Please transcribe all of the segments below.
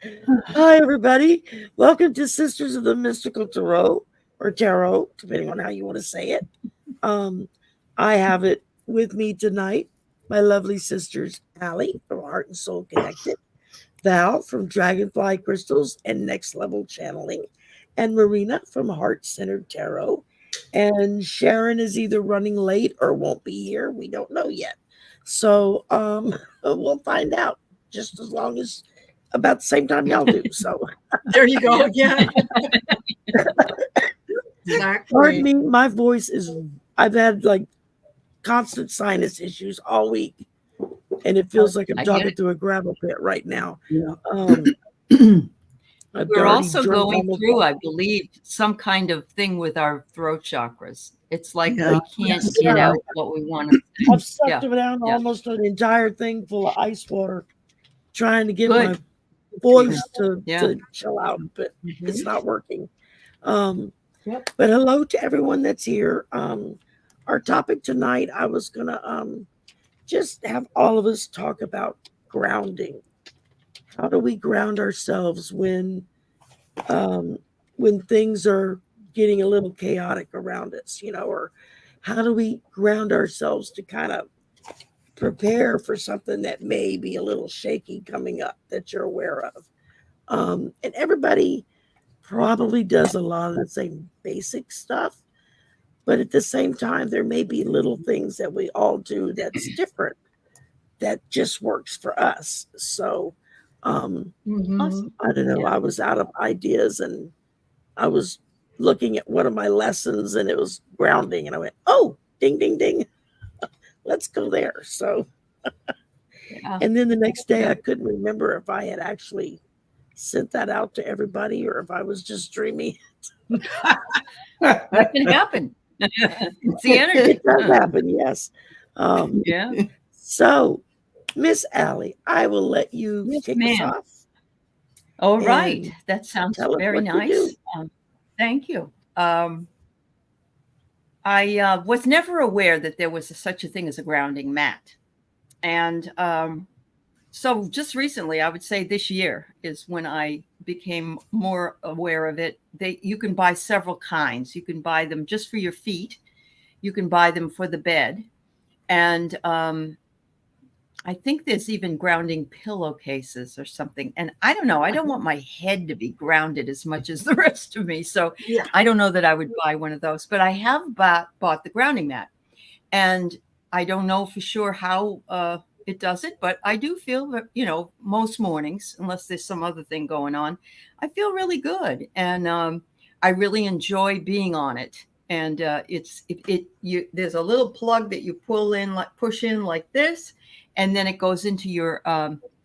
Hi, everybody. Welcome to Sisters of the Mystical Tarot, or Tarot, depending on how you want to say it. Um, I have it with me tonight, my lovely sisters, Allie from Heart and Soul Connected, Val from Dragonfly Crystals and Next Level Channeling, and Marina from Heart Centered Tarot. And Sharon is either running late or won't be here. We don't know yet. So we'll find out just as long as about the same time y'all do. So There you go again. pardon me, my voice is, I've had like constant sinus issues all week, and it feels like I'm talking through a gravel pit right now. Yeah. We're also going through, I believe, some kind of thing with our throat chakras. It's like we can't get out what we want to say. I've sucked down almost an entire thing full of ice water, trying to get my voice to chill out, but it's not working. But hello to everyone that's here. Our topic tonight, I was gonna just have all of us talk about grounding. How do we ground ourselves when things are getting a little chaotic around us, or how do we ground ourselves to kind of prepare for something that may be a little shaky coming up that you're aware of? And everybody probably does a lot of the same basic stuff, but at the same time, there may be little things that we all do that's different that just works for us. So, I don't know. I was out of ideas and I was looking at one of my lessons and it was grounding, and I went, oh, ding, ding, ding. Let's go there. So, and then the next day, I couldn't remember if I had actually sent that out to everybody or if I was just dreaming. That can happen. It's the energy. It does happen, yes. So, Miss Allie, I will let you kick us off. All right. That sounds very nice. Thank you. I was never aware that there was such a thing as a grounding mat. And so just recently, I would say this year is when I became more aware of it. You can buy several kinds. You can buy them just for your feet. You can buy them for the bed. And I think there's even grounding pillowcases or something. And I don't know. I don't want my head to be grounded as much as the rest of me. So I don't know that I would buy one of those. But I have bought the grounding mat. And I don't know for sure how it does it. But I do feel that, most mornings, unless there's some other thing going on, I feel really good. And I really enjoy being on it. And there's a little plug that you push in like this. And then it goes into your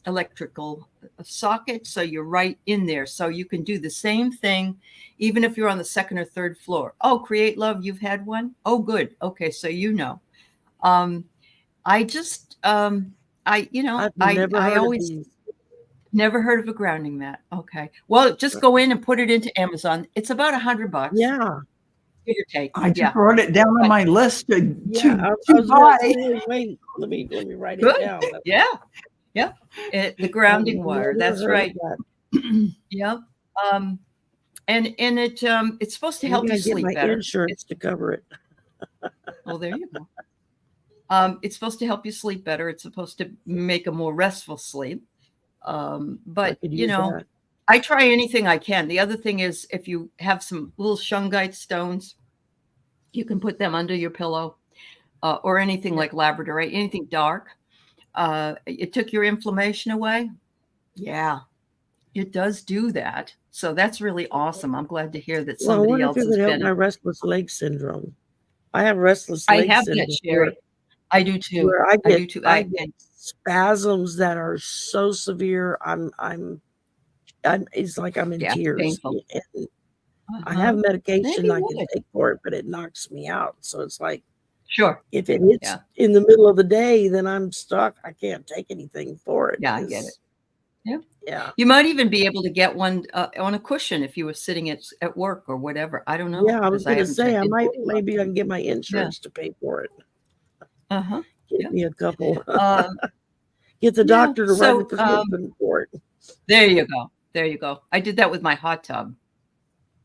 electrical socket. So you're right in there. So you can do the same thing, even if you're on the second or third floor. Oh, Create Love, you've had one? Oh, good. Okay. So I just, I always never heard of a grounding mat. Okay. Well, just go in and put it into Amazon. It's about $100. Yeah. I just wrote it down on my list to buy. Wait, let me write it down. Yeah. The grounding wire. That's right. Yep. And it's supposed to help you sleep better. Insurance to cover it. Oh, there you go. It's supposed to help you sleep better. It's supposed to make a more restful sleep. But I try anything I can. The other thing is, if you have some little shungite stones, you can put them under your pillow, or anything like labradorite, anything dark. It took your inflammation away. Yeah, it does do that. So that's really awesome. I'm glad to hear that somebody else has been. Help my restless leg syndrome. I have restless leg syndrome. I have that, Sherry. I do too. I get spasms that are so severe. It's like I'm in tears. I have medication I can take for it, but it knocks me out. So it's like, if it hits in the middle of the day, then I'm stuck. I can't take anything for it. Yeah, I get it. Yeah. You might even be able to get one on a cushion if you were sitting at work or whatever. I don't know. Yeah, I was going to say maybe I can get my insurance to pay for it. Get me a couple. Get the doctor to write a prescription for it. There you go. There you go. I did that with my hot tub.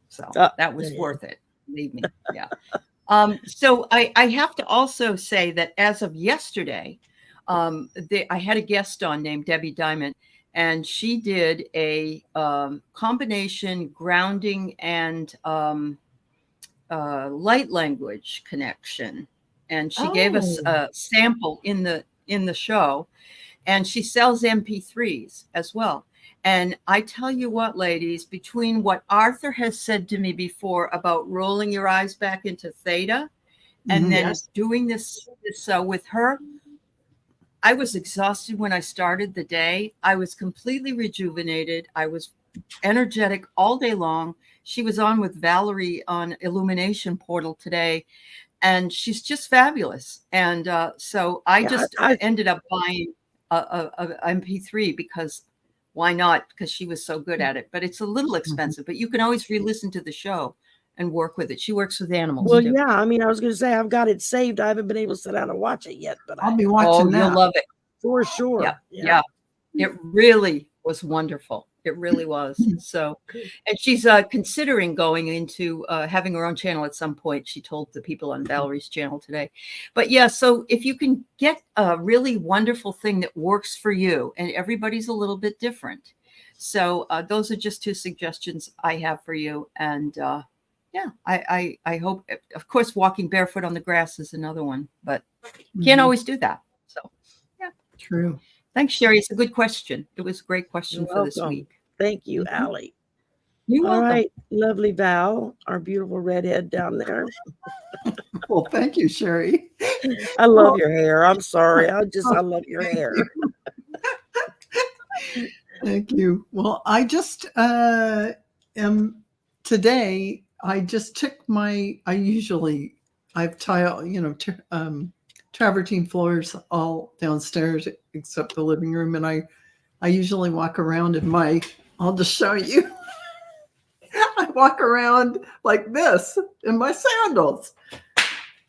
So that was worth it. Believe me. Yeah. So I have to also say that as of yesterday, I had a guest on named Debbie Diamond, and she did a combination grounding and light language connection. And she gave us a sample in the show, and she sells MP3s as well. And I tell you what, ladies, between what Arthur has said to me before about rolling your eyes back into theta and then doing this with her, I was exhausted when I started the day. I was completely rejuvenated. I was energetic all day long. She was on with Valerie on Illumination Portal today, and she's just fabulous. And so I ended up buying a MP3 because why not? Because she was so good at it. But it's a little expensive, but you can always re-listen to the show and work with it. She works with animals. Well, too. yeah. I mean, I was going to say I've got it saved. I haven't been able to sit down and watch it yet, but I'll be watching that. You'll love it. For sure. Yeah. It really was wonderful. It really was. So, and she's considering going into having her own channel at some point. She told the people on Valerie's channel today. But yeah, so if you can get a really wonderful thing that works for you, and everybody's a little bit different. So those are just 2 suggestions I have for you. And yeah, I hope, of course, walking barefoot on the grass is another one, but can't always do that. So yeah. True. Thanks, Sherry. It's a good question. It was a great question for this week. Thank you, Allie. You're welcome. All right, lovely Val, our beautiful redhead down there. Well, thank you, Sherry. I love your hair. I'm sorry. I love your hair. Thank you. Well, I just am today. I just took I've tile, travertine floors all downstairs except the living room, and I usually walk around in I'll just show you. I walk around like this in my sandals.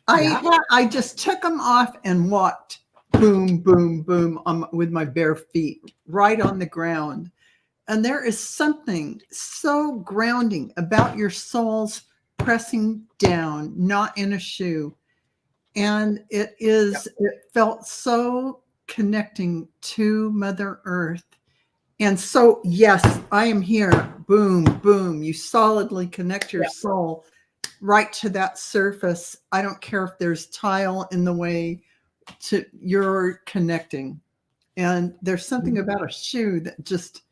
I just took them off and walked boom, boom, boom with my bare feet right on the ground. And there is something so grounding about your soles pressing down, not in a shoe. And it felt so connecting to Mother Earth. And so, yes, I am here. Boom, boom. You solidly connect your soul right to that surface. I don't care if there's tile in the way, you're connecting. And there's something about a shoe that just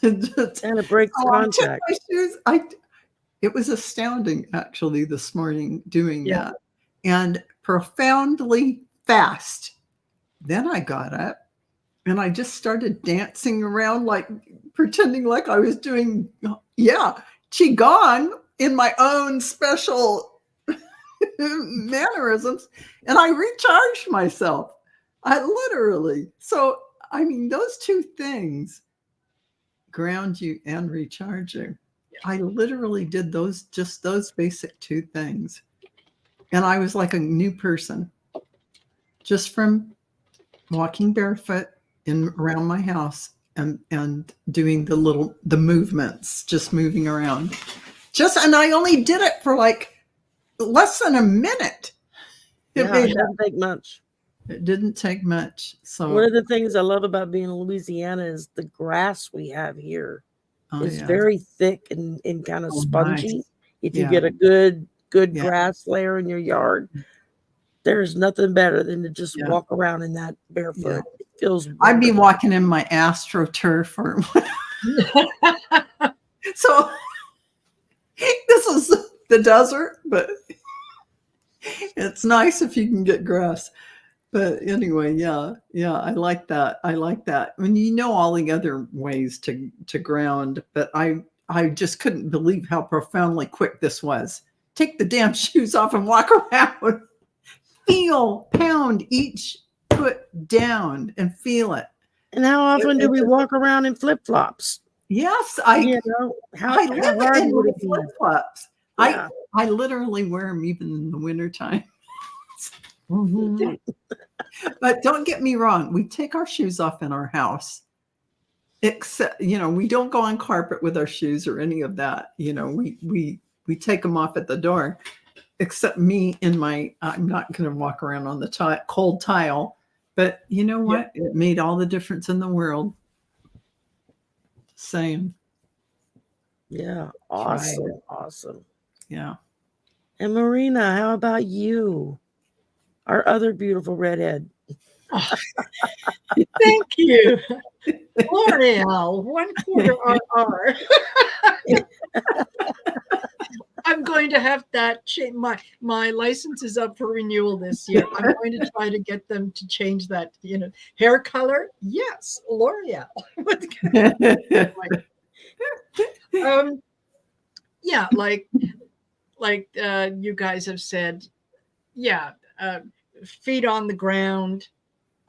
and it breaks contact. My shoes. It was astounding, actually, this morning doing that. And profoundly fast. Then I got up and I just started dancing around, like pretending like I was doing, Qigong in my own special mannerisms. And I recharged myself. I literally. So, I mean, those 2 things, ground you and recharge you. I literally did those basic 2 things. And I was like a new person just from walking barefoot around my house and doing the movements, just moving around. And I only did it for like less than a minute. It didn't take much. It didn't take much. So one of the things I love about being in Louisiana is the grass we have here is very thick and kind of spongy. Nice. If you get a good grass layer in your yard, there's nothing better than to just walk around in that barefoot. It feels wonderful. I'd be walking in my AstroTurf or so this is the desert, but it's nice if you can get grass. But anyway, I like that. I mean, all the other ways to ground, but I just couldn't believe how profoundly quick this was. Take the damn shoes off and walk around. Pound each foot down and feel it. And how often do we walk around in flip-flops? Yes, how hard would it be? Flip-flops. Yeah. I literally wear them even in the wintertime. But don't get me wrong. We take our shoes off in our house. except, we don't go on carpet with our shoes or any of that. We take them off at the door, except me in I'm not going to walk around on the cold tile, but you know what? It made all the difference in the world. Same. Yeah. Awesome. Awesome. Yeah. And Marina, how about you? Our other beautiful redhead. Oh, thank you. L'Oreal, 1/4 RR. I'm going to have that change. My license is up for renewal this year. I'm going to try to get them to change that. Hair color, yes, L'Oreal. Yeah, like you guys have said, yeah, feet on the ground.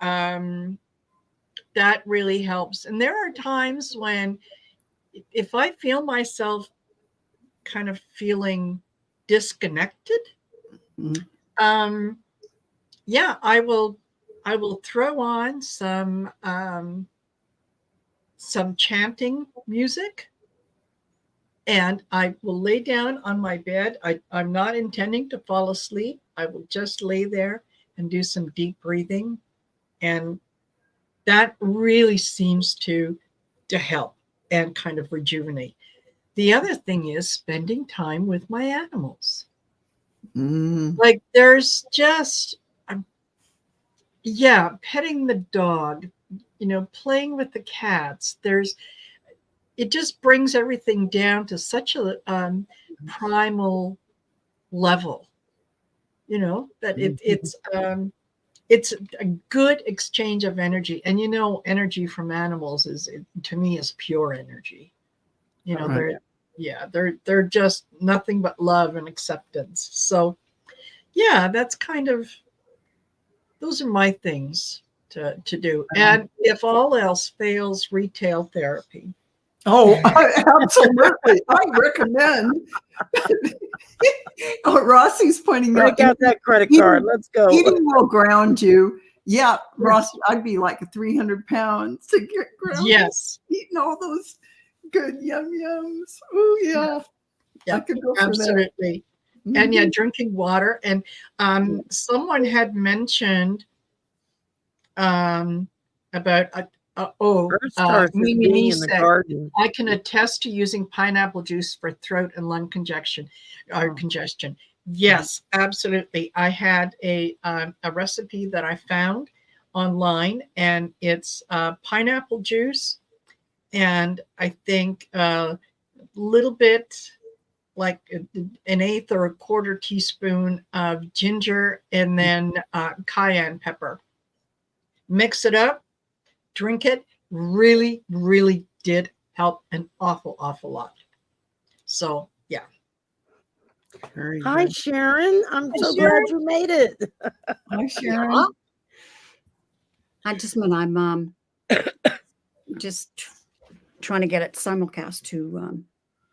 That really helps. And there are times when, if I feel myself kind of feeling disconnected, yeah, I will throw on some chanting music, and I will lay down on my bed. I'm not intending to fall asleep. I will just lay there and do some deep breathing, and that really seems to help and kind of rejuvenate. The other thing is spending time with my animals. Like there's just, petting the dog, playing with the cats. It just brings everything down to such a primal level, that it's a good exchange of energy. And energy from animals to me is pure energy. They're just nothing but love and acceptance. So yeah, that's those are my things to do. And if all else fails, retail therapy. Oh, absolutely. I recommend. Rossi's pointing out. Break out that credit card. Let's go. Eating will ground you. Yeah, Rossi, I'd be like 300 pounds to get grounded. Yes. Eating all those good yums. Oh, yeah. Yeah, I could go for absolutely. that. And yeah, drinking water. And someone had mentioned about Mimi in the said, garden. I can attest to using pineapple juice for throat and lung congestion. Yes, absolutely. I had a recipe that I found online, and it's pineapple juice, and I think a little bit, like an eighth or a quarter teaspoon of ginger, and then cayenne pepper. Mix it up, drink it. Really, really did help an awful lot. So yeah. Hi, Sharon. I'm so glad you made it. Hi, Sharon. Yeah. I just meant I'm just trying to get it simulcast to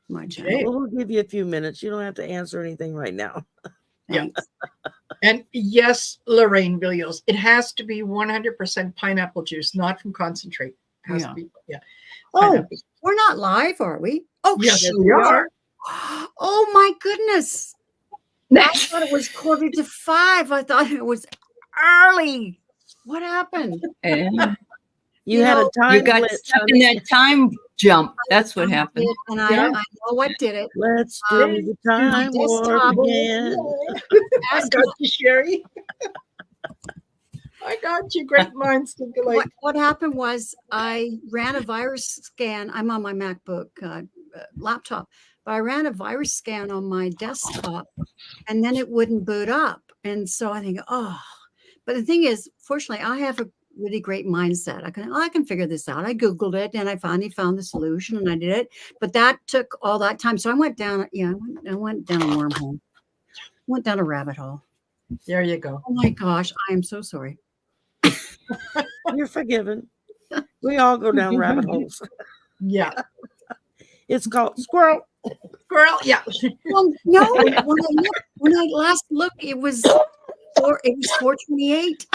my channel. Okay. Well, we'll give you a few minutes. You don't have to answer anything right now. Thanks. And yes, Lorraine Villiers, it has to be 100% pineapple juice, not from concentrate. It has to be, Oh, we're not live, are we? Oh, yes, shit. we are. Oh my goodness. I thought it was 4:45. I thought it was early. What happened? And You had a time you got glitch, stuck honey. in that time jump. That's what happened. And I know what did it. Let's do the time desktop. warp again. I got you, Sherry. I got you. Great minds think alike. What happened was I ran a virus scan. I'm on my MacBook laptop, but I ran a virus scan on my desktop, and then it wouldn't boot up. And so I think, but the thing is, fortunately, I have a really great mindset. I can figure this out. I Googled it, and I finally found the solution, and I did it. But that took all that time. So I went down. I went down a wormhole. Went down a rabbit hole. There you go. Oh my gosh, I am so sorry. You're forgiven. We all go down rabbit holes. Yeah. It's called squirrel. Girl, yeah. Well, no, when I last looked, it was 428.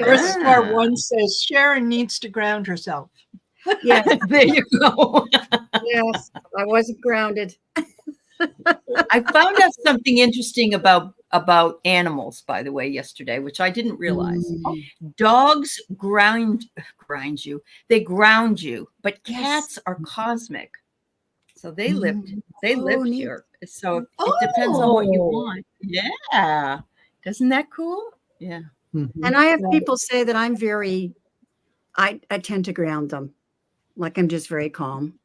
Earth Star Ah. 1 says Sharon needs to ground herself. Yes, There you go. yes, I wasn't grounded. I found out something interesting about animals, by the way, yesterday, which I didn't realize. Mm. Dogs grind you. They ground you, but Yes. cats are cosmic. So they Mm. live Oh, neat. here. So it depends on what you Oh. want. Yeah. Isn't that cool? Yeah. Mhm. And I have Right. people say that I'm very, I tend to ground them. Like I'm just very calm.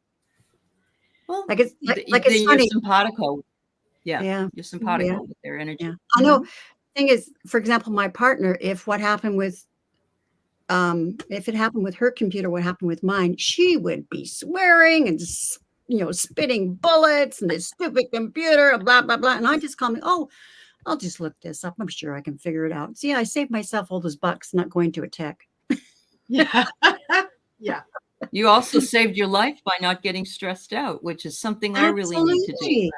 Well, Like it's like then it's you're funny. simpatico. Yeah. Yeah. You're simpatico Yeah. with their energy. Yeah. I know. Thing is, for example, my partner, if what happened with if it happened with her computer, what happened with mine, she would be swearing and spitting bullets and this stupid computer, blah blah blah. And I just call me, oh, I'll just look this up. I'm sure I can figure it out. See, I saved myself all those bucks not going to a tech. Yeah. Yeah. You also saved your life by not getting stressed out, which is something I really need to do.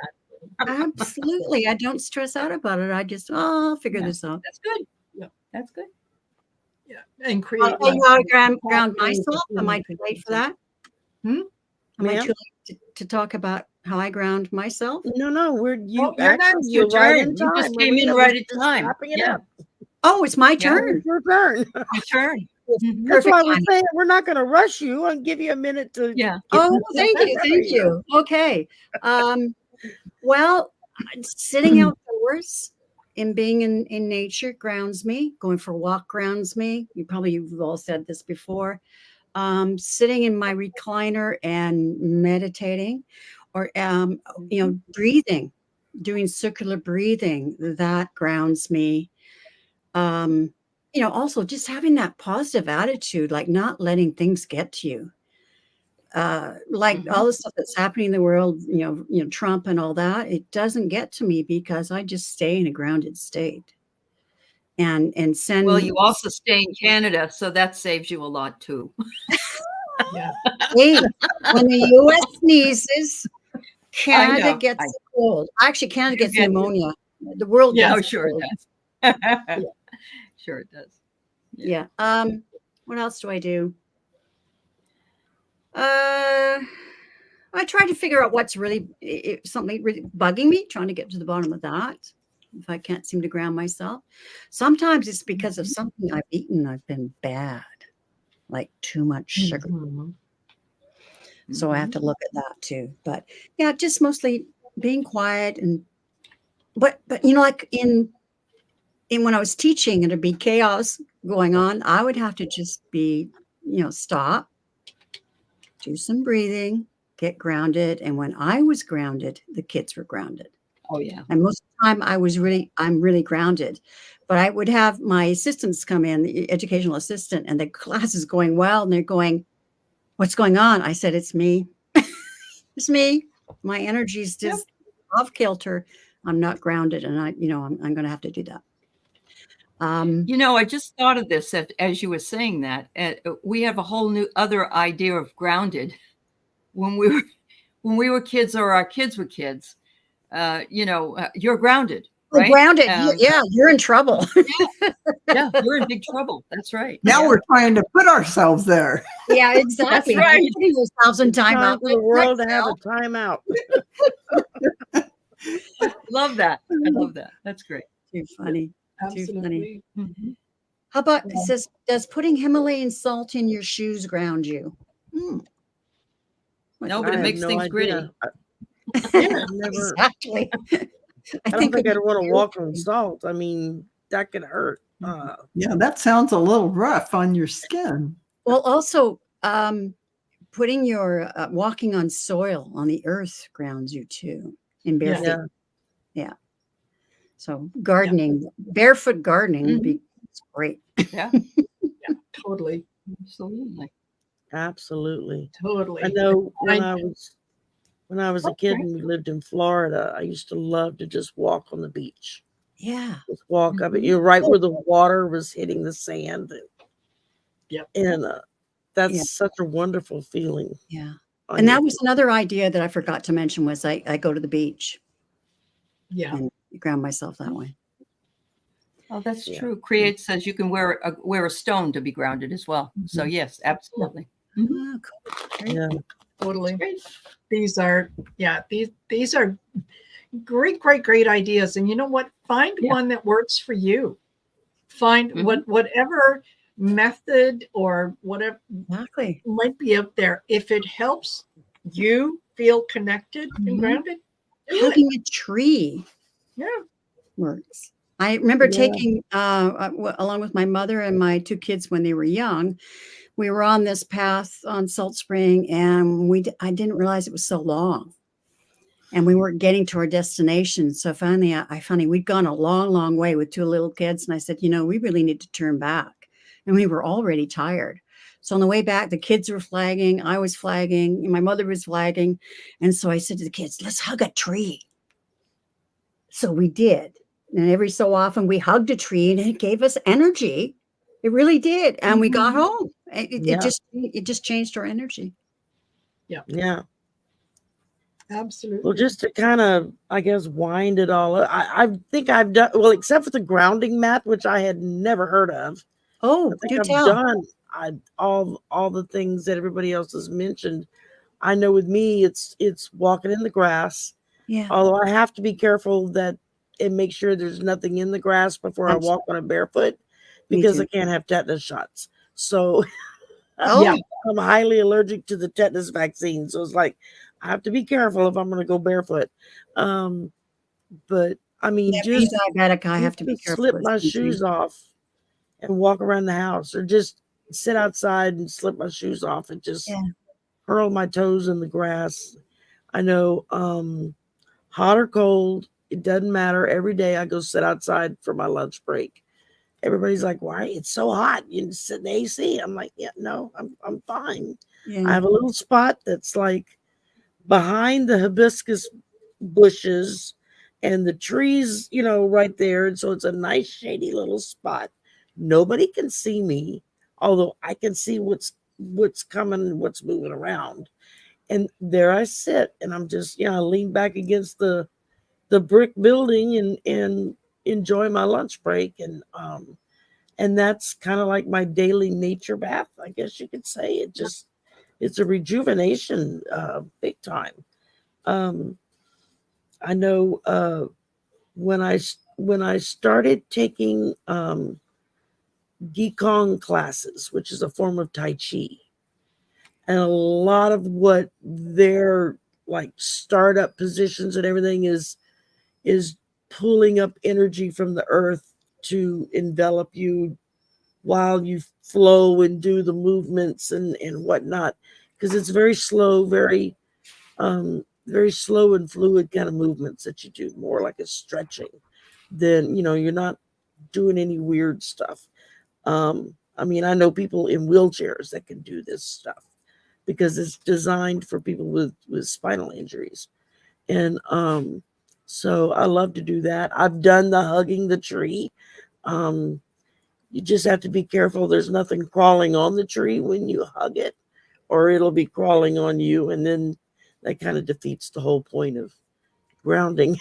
Absolutely. Absolutely. I don't stress out about it. I just, I'll figure Yeah. this out. That's good. Yeah. That's good. Yeah. And I'll create tell you like how to ground myself. Am I Mm. too late for that? Hmm? Am I Ma'am? too late to talk about how I ground myself? No, You're next. Your you're right turn. in You just time. came in Marina right was at just time. wrapping it Yeah. up. Oh, it's my Yeah. turn. It's your turn. Your turn. Mhm. That's Perfect why I was timing. saying we're not going to rush you and give you a minute to. Yeah. Oh, thank you. Thank you. Okay. Well, sitting outdoors and being in nature grounds me. Going for a walk grounds me. You've all said this before. Sitting in my recliner and meditating, or breathing, doing circular breathing, that grounds me. Also just having that positive attitude, like not letting things get to you. Like Mhm. all the stuff that's happening in the world, Trump and all that, it doesn't get to me because I just stay in a grounded state and send. Well, you also stay in Canada, so that saves you a lot too. Yeah. Hey, when the U.S. sneezes, Canada know. gets the cold. Actually, Canada You gets get it. pneumonia. The world Yeah. Oh, gets sure cold. it does. Sure it does. Yeah. What else do I do? I try to figure out what's really something really bugging me, trying to get to the bottom of that. If I can't seem to ground myself, sometimes it's because of something I've eaten. I've been bad, like too much sugar. Mhm. So I have to look at that too. But yeah, just mostly being quiet but like in when I was teaching and there'd be chaos going on, I would have to just be, stop, do some breathing, get grounded. And when I was grounded, the kids were grounded. Oh yeah. And most of the time I'm really grounded. But I would have my assistants come in, the educational assistant, and the class is going well, and they're going, "What's going on?" I said, "It's me. It's me. My energy's just off kilter. I'm not grounded, and I'm going to have to do that." I just thought of this as you were saying that. We have a whole new other idea of grounded. When we were kids, or our kids were kids, you're grounded, right? Grounded. Yeah, you're in trouble. Yeah, you're in big trouble. That's right. Now Yeah. we're trying to put ourselves there. Yeah, exactly. That's right. Putting yourselves in Time timeout. for the world to have a timeout. Love that. I love that. That's great. Too funny. Absolutely. Mhm. How about it says, does putting Himalayan salt in your shoes ground you? No, I but it have makes no things idea. gritty. I've never. Exactly. I don't think I'd want to walk on salt. I mean, that could hurt. Yeah, that sounds a little rough on your skin. Well, also, putting your walking on soil on the earth grounds you too in bare feet. Yeah. So gardening, barefoot gardening would be great. Yeah, Totally. absolutely. Absolutely. Totally. I know when I- I was a kid and we lived in Florida, I used to love to just walk on the beach. Yeah. Just walk up it. You're right where the water was hitting the sand. Yep. And that's Yeah. such a wonderful feeling. Yeah. on And that your- was another idea that I forgot to mention was I go to the beach Yeah. and ground myself that way. Oh, that's Yeah. true. Create says you can wear a stone to be grounded as well. So yes, absolutely. Mhm. Oh, cool. Great. Yeah. Totally. Great. These are, yeah, these are great ideas. And you know what? Find Yeah. one that works for you. Find Mhm. whatever method or whatever Exactly. might be out there. If it helps you feel connected and Mhm. grounded, do it. Hugging a tree Yeah. works. I remember Yeah. taking, along with my mother and my two kids when they were young, we were on this path on Salt Spring, and I didn't realize it was so long, and we weren't getting to our destination. So finally, I finally we'd gone a long way with two little kids, and I said, we really need to turn back, and we were already tired. So on the way back, the kids were flagging, I was flagging, and my mother was flagging, and so I said to the kids, "Let's hug a tree." So we did. And every so often we hugged a tree and it gave us energy. It really did. And we got Mhm. home. It Yeah. just changed our energy. Yeah. Absolutely. Well, just to kind of, I guess, wind it all up, I think I've done, well, except for the grounding mat, which I had never heard of. I Oh, think do I've tell. done all the things that everybody else has mentioned. I know with me, it's walking in the grass. Yeah. Although I have to be careful that and make sure there's nothing in the grass before I walk on it barefoot, Me because too. I can't have tetanus shots. So Oh, Yeah. I'm highly allergic to the tetanus vaccine. So it's like I have to be careful if I'm going to go barefoot. But I mean, yeah, being just diabetic, I have to be careful slip with my the same thing. shoes off and walk around the house, or just sit outside and slip my shoes off and just Yeah. hurl my toes in the grass. I know, hot or cold, it doesn't matter. Every day I go sit outside for my lunch break. Everybody's like, "Why? It's so hot. You sit in the AC." I'm like, "Yeah, no, I'm fine." I Yeah. have a little spot that's like behind the hibiscus bushes and the trees, right there. And so it's a nice shady little spot. Nobody can see me, although I can see what's coming, what's moving around. And there I sit, and I'm just, I lean back against the brick building and enjoy my lunch break. And that's kind of like my daily nature bath, I guess you could say. It's a rejuvenation, big time. um I know, when I started taking Gikong classes, which is a form of Tai Chi, and a lot of what their like startup positions and everything is pulling up energy from the earth to envelop you while you flow and do the movements and whatnot, because it's very slow, very slow and fluid kind of movements that you do, more like a stretching. Then you're not doing any weird stuff. I mean, I know people in wheelchairs that can do this stuff because it's designed for people with spinal injuries. And so I love to do that. I've done the hugging the tree. um you just have to be careful there's nothing crawling on the tree when you hug it, or it'll be crawling on you, and then that kind of defeats the whole point of grounding.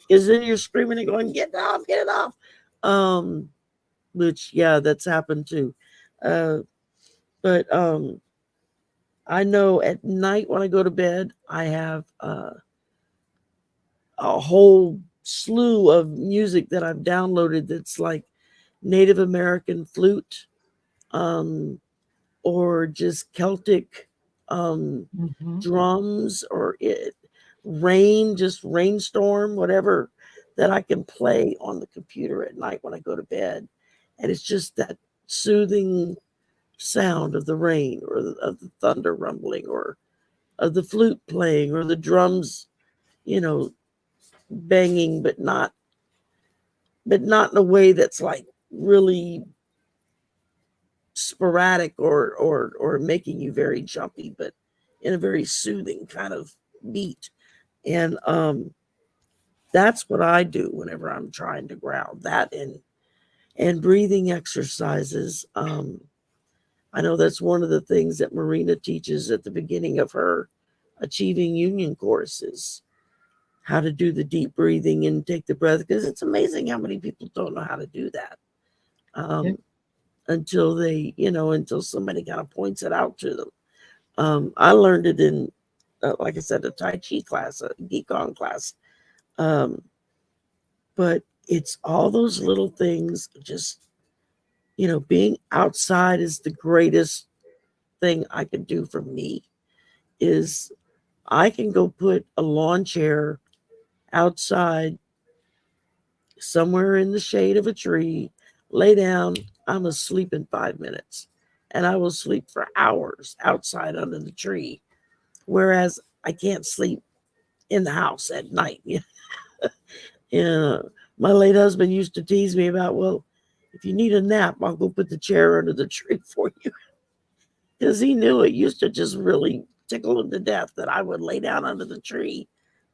Because then you're screaming and going, get it off. Which, yeah, that's happened too. But I know at night when I go to bed, I have a whole slew of music that I've downloaded that's like Native American flute, um, or just Celtic, Mhm. drums, or rain, just rainstorm, whatever that I can play on the computer at night when I go to bed. And it's just that soothing sound of the rain, or of the thunder rumbling, or of the flute playing, or the drums, you know, banging, but not in a way that's like really sporadic, or making you very jumpy, but in a very soothing kind of beat. And that's what I do whenever I'm trying to ground. That and breathing exercises. I know that's one of the things that Marina teaches at the beginning of her Achieving Union courses. how to do the deep breathing and take the breath, because it's amazing how many people don't know how to do that. Yeah. Until they, until somebody kind of points it out to them. I learned it in, like I said, a Tai Chi class, a Gikong class. But it's all those little things, just, being outside is the greatest thing I could do for me. Is I can go put a lawn chair outside somewhere in the shade of a tree, lay down, I'm asleep in 5 minutes. And I will sleep for hours outside under the tree. Whereas I can't sleep in the house at night. My late husband used to tease me about, well, if you need a nap, I'll go put the chair under the tree for you. Because he knew it used to just really tickle him to death that I would lay down under the tree,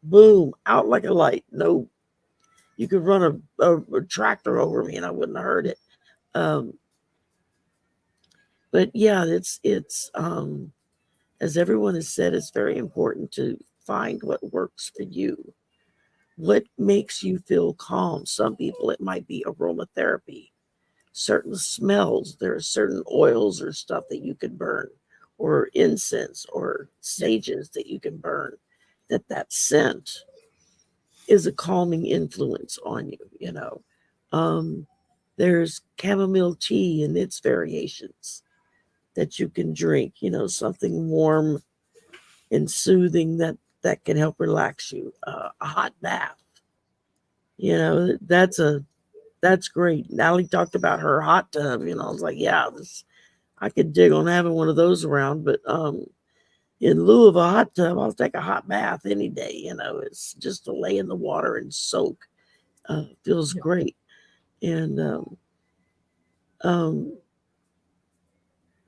boom, out like a light. No, you could run a tractor over me and I wouldn't have heard it. But yeah, it's as everyone has said, it's very important to find what works for you. What makes you feel calm? Some people, it might be aromatherapy, certain smells. There are certain oils or stuff that you can burn, or incense or sages that you can burn, that scent is a calming influence on you. There's chamomile tea and its variations that you can drink, something warm and soothing that can help relax you. A hot bath, that's great. Natalie talked about her hot tub. I was like, yeah, I could dig on having one of those around. But in lieu of a hot tub, I'll take a hot bath any day. It's just to lay in the water and soak. Feels great. And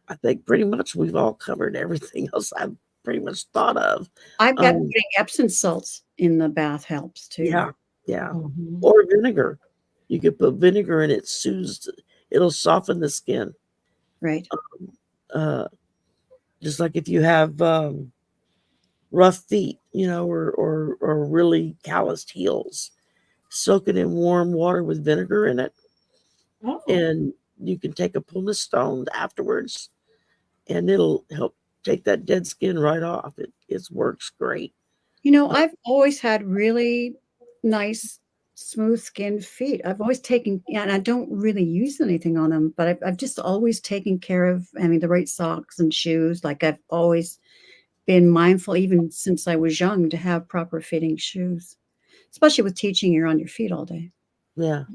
I think pretty much we've all covered everything else I've pretty much thought of. I've got putting Epsom salts in the bath helps too. Yeah. Mhm. Or vinegar. You could put vinegar in it, it'll soften the skin. Right. Just like if you have rough feet, or really calloused heels, soak it in warm water with vinegar in it, Oh, and you can take a pumice stone afterwards, and it'll help take that dead skin right off. It works great. I've always had really nice, smooth skinned feet. I've always taken, and I don't really use anything on them, but I've just always taken care of, the right socks and shoes. Like I've always been mindful, even since I was young, to have proper fitting shoes, especially with teaching. You're on your feet all day. Yeah,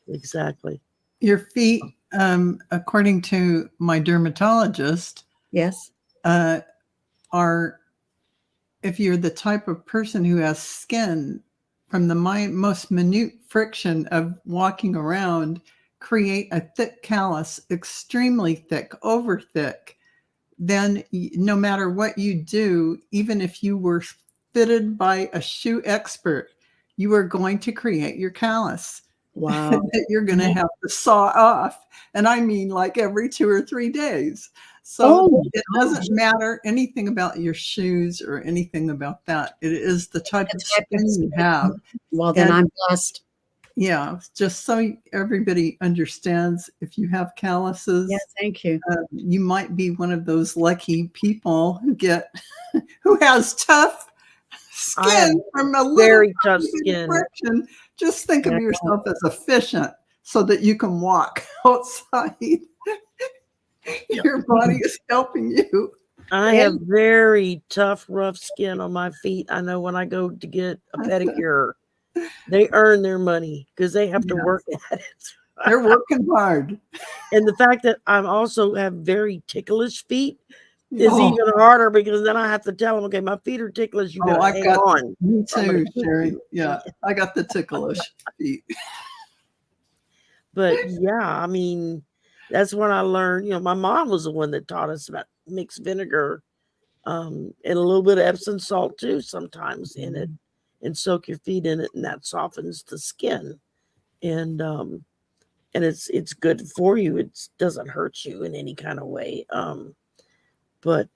exactly. Your feet, according to my dermatologist, Yes. are, if you're the type of person who has skin, from the most minute friction of walking around, create a thick callus, extremely thick, over thick, then no matter what you do, even if you were fitted by a shoe expert, you are going to create your callus. Wow. That you're going to have to saw off. And I mean, like every 2 or 3 days. So it doesn't matter anything about your shoes or anything about that. It is the type of skin you have. Well, then I'm blessed. Yeah, just so everybody understands, if you have calluses, Yeah, thank you. you might be one of those lucky people who has tough I have skin from a little very tough bit of skin. friction. Just think of Yeah. yourself as efficient so that you can walk outside. Your body is helping you. I have very tough, rough skin on my feet. I know when I go to get a pedicure, they earn their money because they have to Yes. work at it. They're working hard. And the fact that I also have very ticklish feet is Oh, even harder, because then I have to tell them, okay, my feet are ticklish. You gotta I've hang got on. me I'm gonna too, keep Sherry. you. Yeah, I got the ticklish feet. But yeah, I mean, that's when I learned, my mom was the one that taught us about mixed vinegar and a little bit of Epsom salt too sometimes in it, and soak your feet in it, and that softens the skin. And it's good for you. It doesn't hurt you in any kind of way. But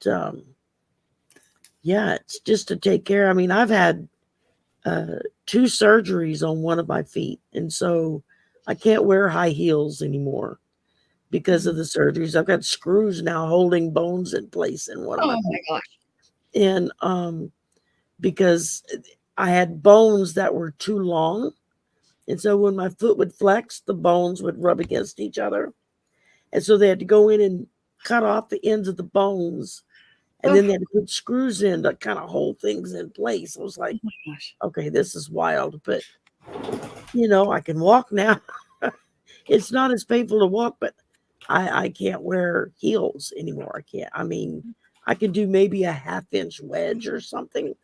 yeah, it's just to take care. I mean, I've had 2 surgeries on one of my feet. And so I can't wear high heels anymore because of the surgeries. I've got screws now holding bones in place in one of my Oh my gosh. and because I had bones that were too long. And so when my foot would flex, the bones would rub against each other. And so they had to go in and cut off the ends of the bones. And then they had to put screws in to kind of hold things in place. I was like, Oh my gosh. okay, this is wild. But, I can walk now. It's not as painful to walk, but I can't wear heels anymore. I can't. I mean, I can do maybe a 1/2-inch wedge or something,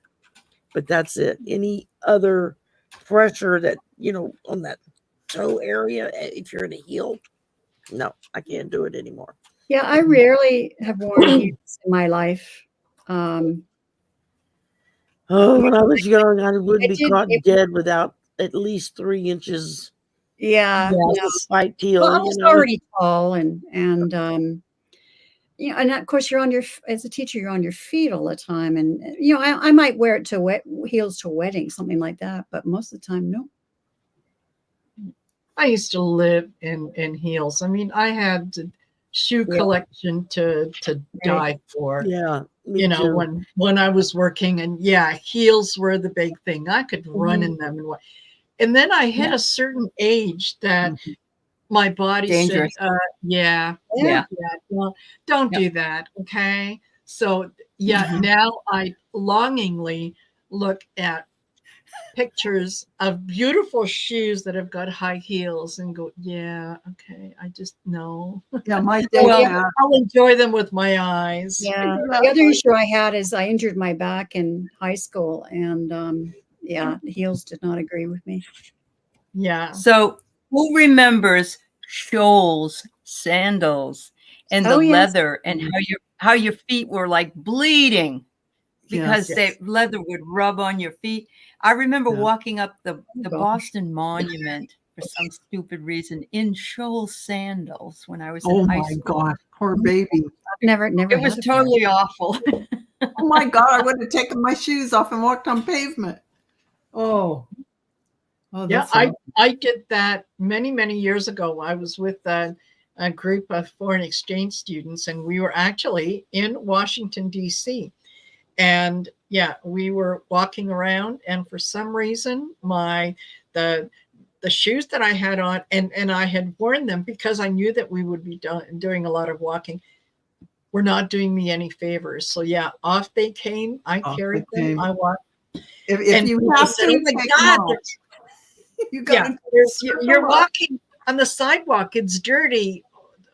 but that's it. Any other pressure that, on that toe area, if you're in a heel, no, I can't do it anymore. Yeah, I rarely have worn heels in my life. Um, Oh, when I was young, I would I be did- caught it- dead without at least 3 inches yeah, yeah. spike heel. Well, I was already tall, and and of course you're on your as a teacher you're on your feet all the time, and I might wear it to heels to a wedding, something like that, but most of the time, no. I used to live in heels. I mean, I had a shoe collection to die for. Yeah, me You know, too. when I was working, and heels were the big thing. I could run in them and then I hit a certain age that my body Dangerous. said, Yeah. well, don't do that, okay? So now I longingly look at pictures of beautiful shoes that have got high heels and go, okay, I just know. Yeah, my Well, dad. I'll enjoy them with my eyes. Yeah. The other issue I had is I injured my back in high school, and the heels did not agree with me. Yeah. So who remembers Scholl's sandals and the Oh, yes. leather and how your feet were like bleeding because Yes. the leather would rub on your feet? I remember Yeah. walking up the gosh. Boston Monument for some stupid reason in Scholl's sandals when I was Oh in high my school. God, poor baby. I've never It was had a pair. totally awful. Oh my God, I would have taken my shoes off and walked on pavement. Oh, that's I did that many years ago. I was with a group of foreign exchange students, and we were actually in Washington, D.C. And we were walking around, and for some reason the shoes that I had on, and I had worn them because I knew that we would be doing a lot of walking, were not doing me any favors. So off they came. I carried them. I walked. If And you people have said, to, "Oh my take God, them off. You yeah, gotta you're walking on the sidewalk. It's dirty."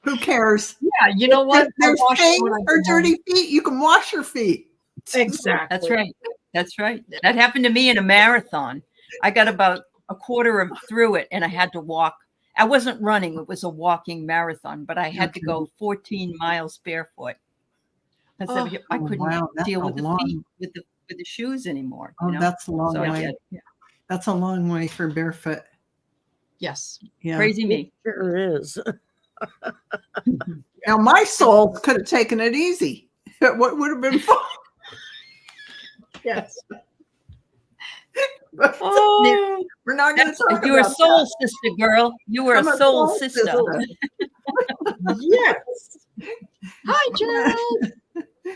Who cares? Yeah, you know what? If there's I'll wash them pain when I or get home. dirty feet, you can wash your feet. Exactly. That's right. That's right. That happened to me in a marathon. I got about a quarter through it and I had to walk. I wasn't running. It was a walking marathon, but I had to go 14 miles barefoot. Because I couldn't wow, that's deal a with the long- feet, with the shoes anymore. Oh, that's a long So I way. did. That's a long way for barefoot. Yes. Yeah. Crazy me. Sure is. Now my soul could have taken it easy. What would have been fun? Yes. But Oh, we're not going to talk you were a about soul that. sister, girl. You were I'm a soul soul sister. Yes. Hi, Gerald.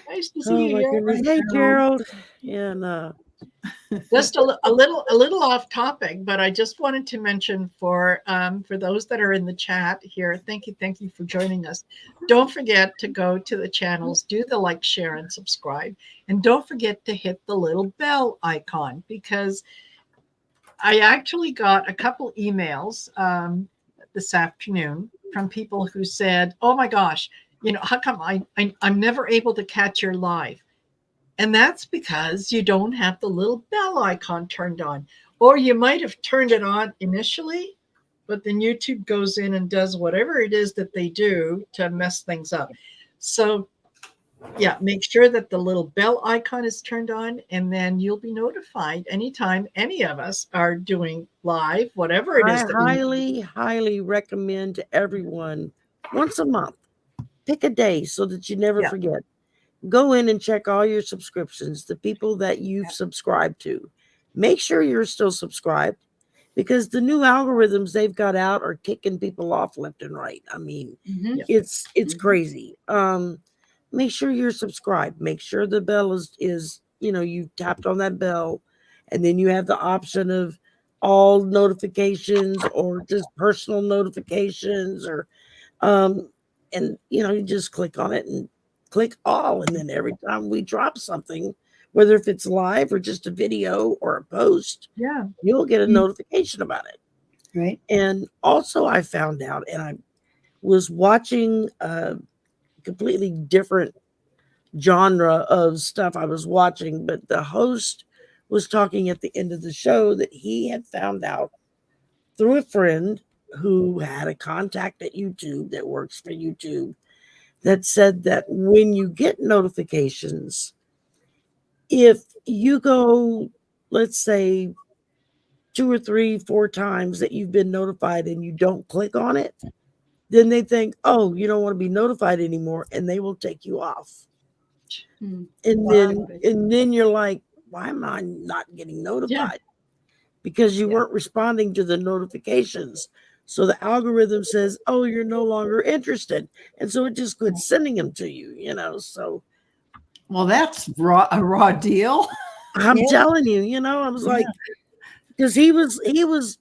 Nice to see Oh my you. goodness. Hey, Gerald. And Just a little off topic, but I just wanted to mention for those that are in the chat here, thank you for joining us. Don't forget to go to the channels, do the like, share, and subscribe, and don't forget to hit the little bell icon, because I actually got a couple emails this afternoon from people who said, "Oh my gosh, how come I'm never able to catch your live?" And that's because you don't have the little bell icon turned on. Or you might have turned it on initially, but then YouTube goes in and does whatever it is that they do to mess things up. So make sure that the little bell icon is turned on, and then you'll be notified anytime any of us are doing live, whatever it is. I highly recommend to everyone once a month, pick a day so that you never forget. Go in and check all your subscriptions, the people that you've subscribed to. make sure you're still subscribed, because the new algorithms they've got out are kicking people off left and right. I mean, Mhm. it's Mhm. crazy. Make sure you're subscribed. Make sure the bell is you tapped on that bell, and then you have the option of all notifications or just personal notifications, or and you just click on it and click all, and then every time we drop something, whether if it's live or just a video or a post, Yeah. you'll get a Mm. notification about it. Right. And also I found out, and I was watching a completely different genre of stuff I was watching, but the host was talking at the end of the show that he had found out through a friend who had a contact at YouTube that works for YouTube, that said that when you get notifications, if you go, let's say, 2 or 3, 4 times that you've been notified and you don't click on it, then they think, oh, you don't want to be notified anymore, and they will take you off. Mm. And Wow. then you're like, why am I not getting notified? Because you Yeah. weren't responding to the notifications. So the algorithm says, oh, you're no longer interested. And so it just quits sending them to you. So Well, that's a raw deal. I'm Yeah. telling you, I was like, because he was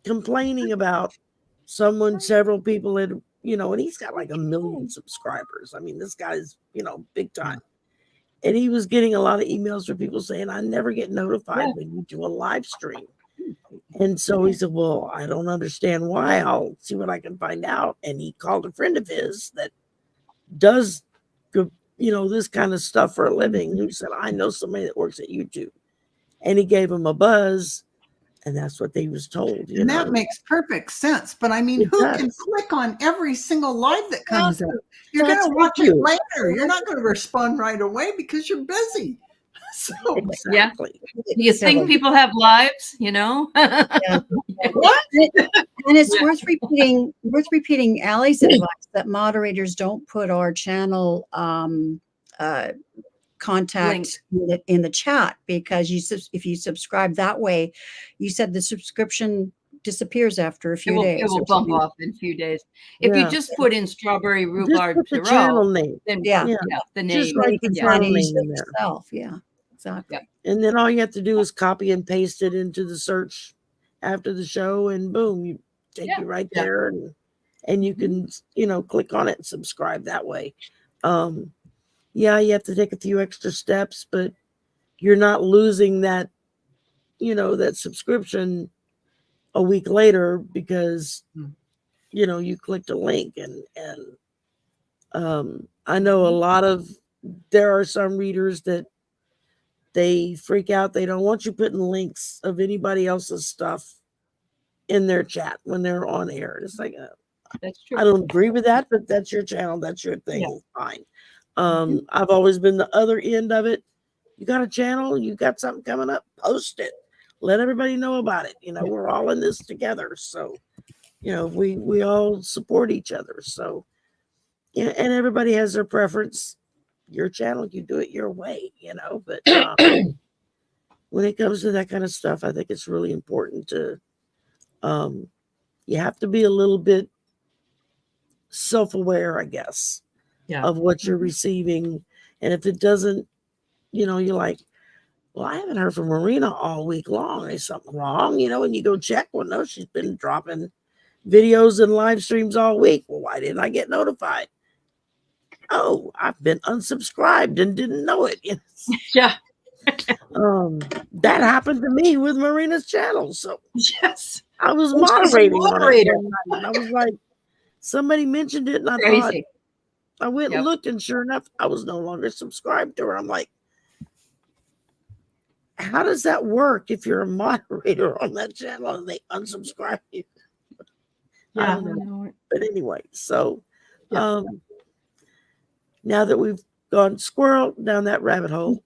complaining about several people had, and he's got like 1 million subscribers. I mean, this guy's, big time. And he was getting a lot of emails from people saying, I never get notified when you do a live stream. And so he said, well, I don't understand why. I'll see what I can find out. And he called a friend of his that does, this kind of stuff for a living, who said, I know somebody that works at YouTube. And he gave him a buzz. And that's what they was told. And that makes perfect sense. But I mean, It who can does. click on every single live that comes out? You're That's going to watch it you. later. You're not going to respond right away because you're busy. So Exactly. Do you think people have lives? What? And it's worth repeating Allie's advice that moderators don't put our channel contact in the chat, because if you subscribe that way, you said the subscription disappears after a few days. It will or bump something. off in a few days. If you just put in strawberry Just rhubarb put the Tarot, channel name. then Yeah. the name. Just write the You can channel find it name in there. yourself. Yeah, exactly. And then all you have to do is copy and paste it into the search after the show, and boom, you take you right there, and you can click on it and subscribe that way. You have to take a few extra steps, but you're not losing that that subscription a week later because you clicked a link. And I know there are some readers that they freak out. They don't want you putting links of anybody else's stuff in their chat when they're on air. It's like, That's true. I don't agree with that, but that's your channel. That's your thing. Fine. I've always been the other end of it. You got a channel, you got something coming up, post it. Let everybody know about it. We're all in this together. So, we all support each other. So, and everybody has their preference. Your channel, you do it your way, but when it comes to that kind of stuff, I think it's really important to, you have to be a little bit self-aware, I guess, of what you're receiving. And if it doesn't, you're like, well, I haven't heard from Marina all week long. Is something wrong? And you go check. Well, no, she's been dropping videos and live streams all week. Well, why didn't I get notified? Oh, I've been unsubscribed and didn't know it. Yeah. That happened to me with Marina's channel. So Yes. I was She's a moderating on it moderator. one night, and I was like, somebody mentioned it, and I thought, Crazy. I went and Yep. looked, and sure enough, I was no longer subscribed to her. I'm like, how does that work if you're a moderator on that channel and they unsubscribe you? I Yeah. don't know. But anyway, so now that we've gone squirrel down that rabbit hole,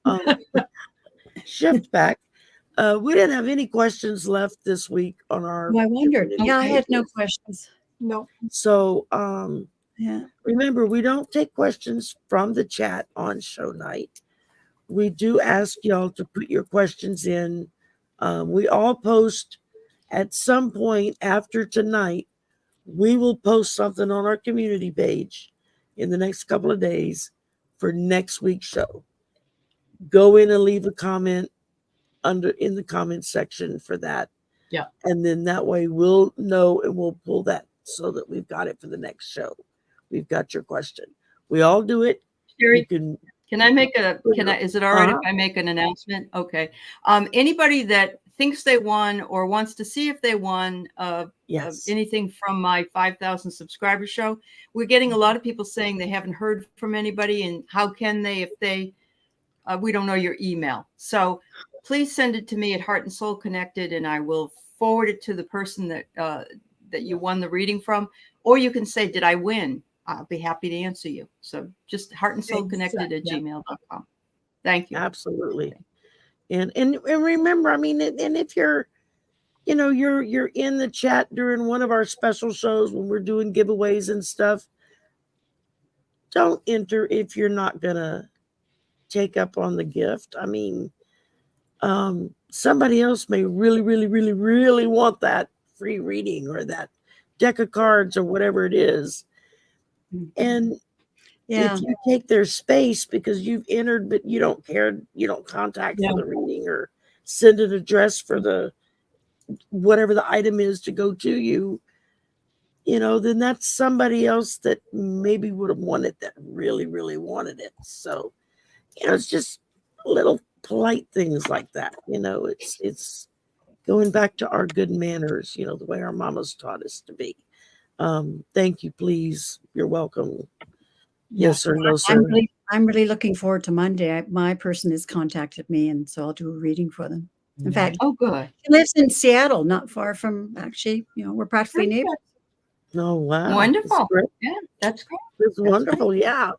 shift back. We didn't have any questions left this week on our. I wondered. community Yeah, I had no pages. questions. No. So Yeah. remember, we don't take questions from the chat on show night. We do ask y'all to put your questions in We all post at some point after tonight. We will post something on our community page in the next couple of days for next week's show. Go in and leave a comment in the comment section for that. Yeah. And then that way we'll know and we'll pull that so that we've got it for the next show. We've got your question. We all do it. You Sherry, can can I make is it all right Uh-huh. if I make an announcement? Okay. Anybody that thinks they won or wants to see if they won yes. anything from my 5,000 subscriber show, we're getting a lot of people saying they haven't heard from anybody, and how can they if they we don't know your email. So please send it to me at Heart and Soul Connected, and I will forward it to the person that that you won the reading from. Or you can say, did I win? I'll be happy to answer you. So just Heart and Soul Connected at gmail.com. Thank you. Absolutely. And remember, I mean, and if you're, you're in the chat during one of our special shows when we're doing giveaways and stuff, don't enter if you're not gonna take up on the gift. I mean, somebody else may really, really, really, really want that free reading or that deck of cards or whatever it is. And Yeah. if you take their space because you've entered, but you don't care, you don't contact for the reading or send an address for the whatever the item is to go to you, then that's somebody else that maybe would have wanted that really, really wanted it. So, it's just little polite things like that. It's going back to our good manners, the way our mamas taught us to be. Thank you, please. You're welcome. Yes or no, sir. I'm really looking forward to Monday. My person has contacted me, and so I'll do a reading for them. In fact, Oh, good. she lives in Seattle, not far from, actually, we're practically neighbors. Oh, wow. Wonderful. That's great. Yeah, that's great. It's wonderful. Yeah.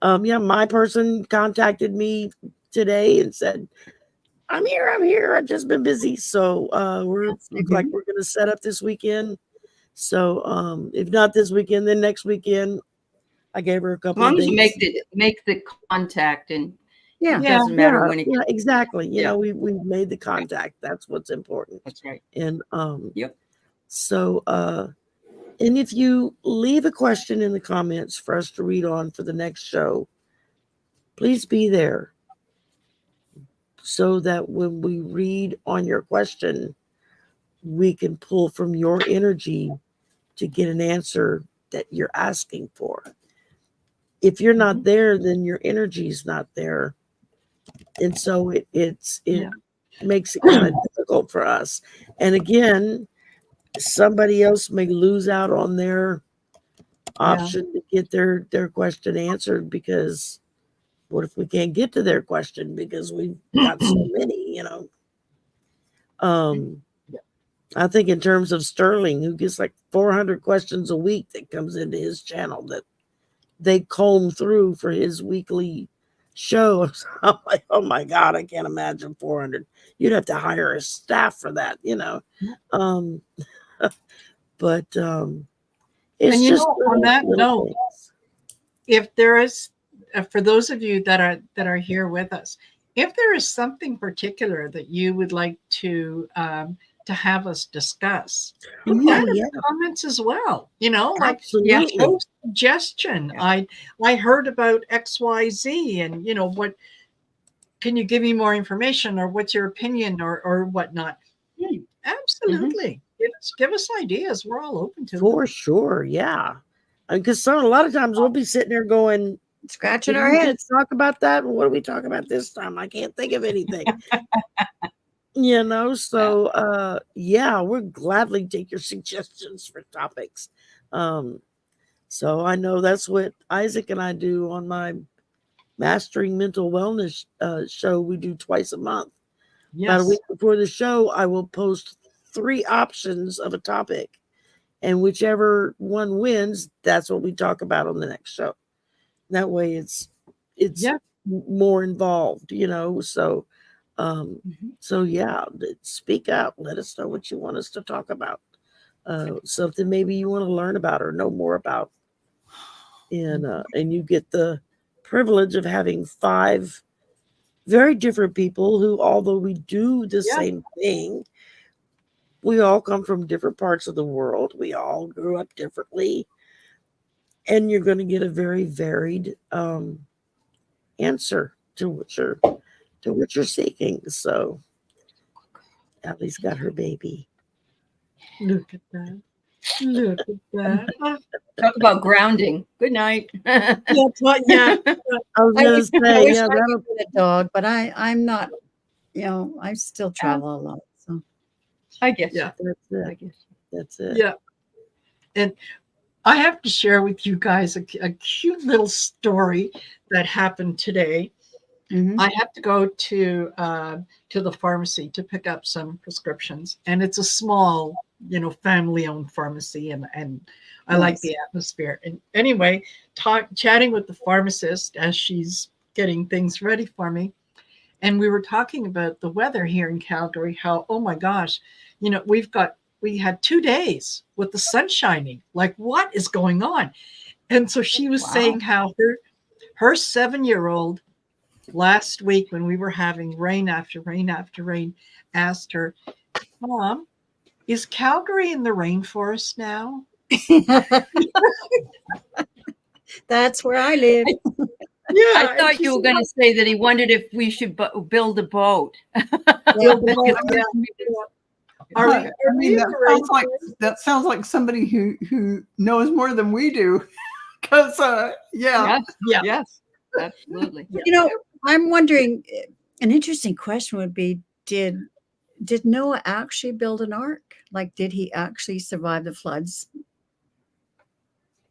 My person contacted me today and said, I'm here. I've just been busy. So look like we're going to set up this weekend. So if not this weekend, then next weekend. I gave her a couple As long of as you dates. make the contact, and Yeah. it doesn't matter when it. Yeah, exactly. Yeah. We've made the contact. That's what's important. That's right. And Yep. so and if you leave a question in the comments for us to read on for the next show, please be there so that when we read on your question, we can pull from your energy to get an answer that you're asking for. If you're not there, then your energy is not there. And so it makes it kind of difficult for us. And again, somebody else may lose out on their option to get their question answered, because what if we can't get to their question because we've got so many, I think in terms of Sterling, who gets like 400 questions a week that comes into his channel that they comb through for his weekly show. I'm like, oh my God, I can't imagine 400. You'd have to hire a staff for that, but it's And just on that note, things. if there is, for those of you that are here with us, if there is something particular that you would like to have us discuss, put that in the comments as well. Like Absolutely. show suggestion. I heard about XYZ, and what can you give me more information, or what's your opinion, or whatnot? Absolutely. Give us ideas. We're all open to For sure, yeah. Because a lot of times we'll be sitting there going, Scratching "Did our we heads. just talk about that? What do we talk about this time? I can't think of anything." So we'll gladly take your suggestions for topics. So I know that's what Isaac and I do on my Mastering Mental Wellness show. We do twice a month. About a week before the show, I will post 3 options of a topic, and whichever one wins, that's what we talk about on the next show. That way it's more involved, so speak up, let us know what you want us to talk about, something maybe you want to learn about or know more about, and you get the privilege of having 5 very different people who, although we do the Yeah. same thing, we all come from different parts of the world. We all grew up differently, and you're going to get a very varied answer to what you're seeking. So, Allie's got her baby. Look at that. Look at that. Talk about grounding. Good night. Yeah, yeah. I was I going to wish, I say, wish yeah, I that'll could get a dog, but I'm not, I still travel a lot. So I guess. Yeah. that's I it. guess. That's it. Yeah. And I have to share with you guys a cute little story that happened today. mhm. I have to go to the pharmacy to pick up some prescriptions, and it's a small, family-owned pharmacy, and I like Nice. the atmosphere. And anyway, chatting with the pharmacist as she's getting things ready for me, and we were talking about the weather here in Calgary. How, oh my gosh, we had 2 days with the sun shining. Like, what is going on? And so she was Wow. saying how her 7-year-old last week, when we were having rain after rain after rain, asked her, Mom, is Calgary in the rainforest now? That's where I live. Yeah. I thought you were going to say that he wondered if we should build a boat. Are we, I mean, that sounds like somebody who knows more than we do. Because, yeah. Yes. Yeah. Yes. Absolutely. I'm wondering, an interesting question would be, did Noah actually build an ark? Like, did he actually survive the floods?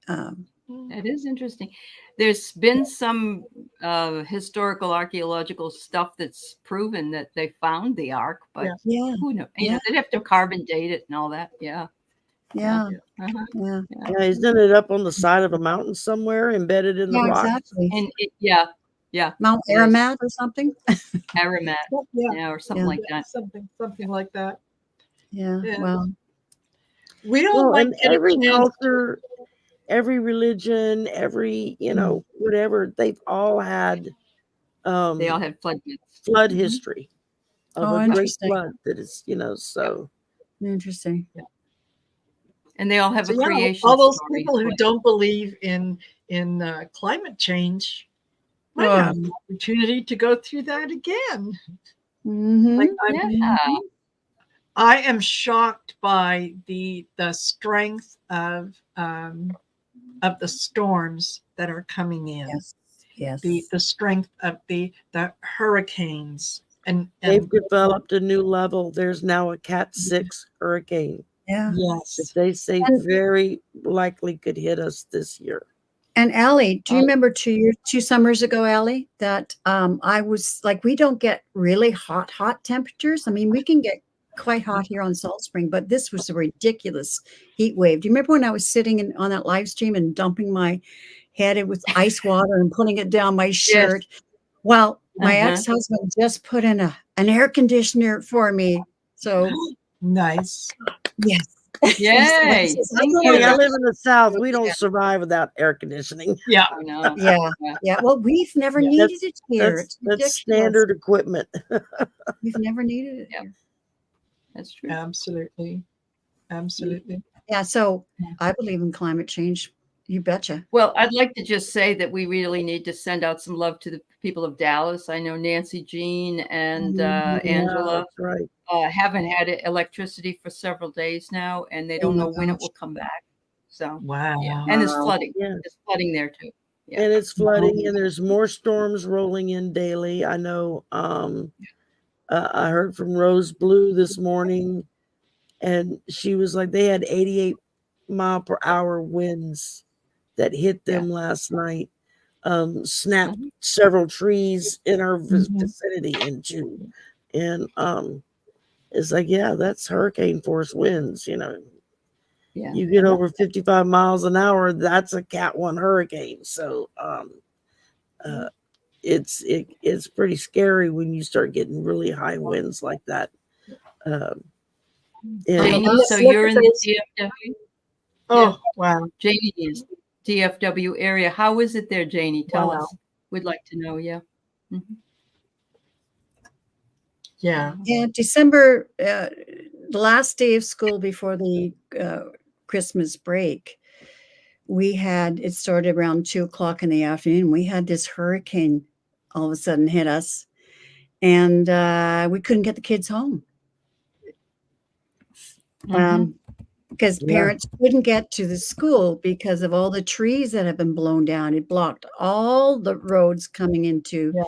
That is interesting. There's been some historical archaeological stuff that's proven that they found the ark, but Yeah. Yeah, who knows? Yeah. They'd have to carbon date it and all that. Yeah. yeah, Uh-huh. yeah. Yeah, isn't it up on the side of a mountain somewhere, embedded in the Yeah, rock? exactly. And Mount it is. Ararat or something. Aramat, Yeah. or something Yeah. like that. Something like that. Yeah. Yeah. Well, We don't Well, like and get a every chance. culture, every religion, every whatever, they've all had They all had flood myths. flood Mhm. history of Oh, a great interesting. flood that is, so. Interesting. And they all have So, a yeah, creation all those story. people who don't believe in climate change might have an opportunity to go through that again. Mhm. Like, Yeah. I am shocked by the strength of the storms that are coming in. Yes. Yes. The strength of the hurricanes, and They've developed a new level. There's now a Cat 6 hurricane Yeah. that yes, they say And- very likely could hit us this year. And Allie, do you remember 2 summers ago, Allie, that I was like, we don't get really hot temperatures. I mean, we can get quite hot here on Salt Spring, but this was a ridiculous heat wave. Do you remember when I was sitting on that live stream and dumping my head with ice water and putting it down my shirt? Well, my ex-husband just put in an air conditioner for me. So nice. yes. Yay. Honey, I live in the South. We don't survive without air conditioning. Yeah, I know. Yeah. Well, we've never needed it here. That's It's ridiculous. standard equipment. We've never needed it Yeah. here. That's true. absolutely. Yeah. So I believe in climate change. You betcha. Well, I'd like to just say that we really need to send out some love to the people of Dallas. I know Nancy Jean and Angela That's right. haven't had electricity for several days now, and they don't my know when it gosh. will come back. So, Wow. yeah. And it's Wow. flooding. Yeah. It's flooding there too. Yeah. And it's flooding, and there's more storms rolling in daily. I know. I heard from Rose Blue this morning, and she was like, they had 88-mile-per-hour winds that hit them last night. Snapped several trees in our vicinity in June, and it's like, yeah, that's hurricane force winds. Yeah. You get over 55 miles an hour, that's a Cat 1 hurricane. So it's pretty scary when you start getting really high winds like that. And Janie, let's so look you're at in this. the DFW? Oh, wow. Janie is DFW area. How is it there, Janie? Tell Wow. us. We'd like to know. Yeah. Mhm. Yeah. Yeah, December, the last day of school before the Christmas break, it started around 2 o'clock in the afternoon. We had this hurricane all of a sudden hit us, and we couldn't get the kids home. Mhm. Because Yeah. parents couldn't get to the school because of all the trees that have been blown down. It blocked all the roads coming into Yeah.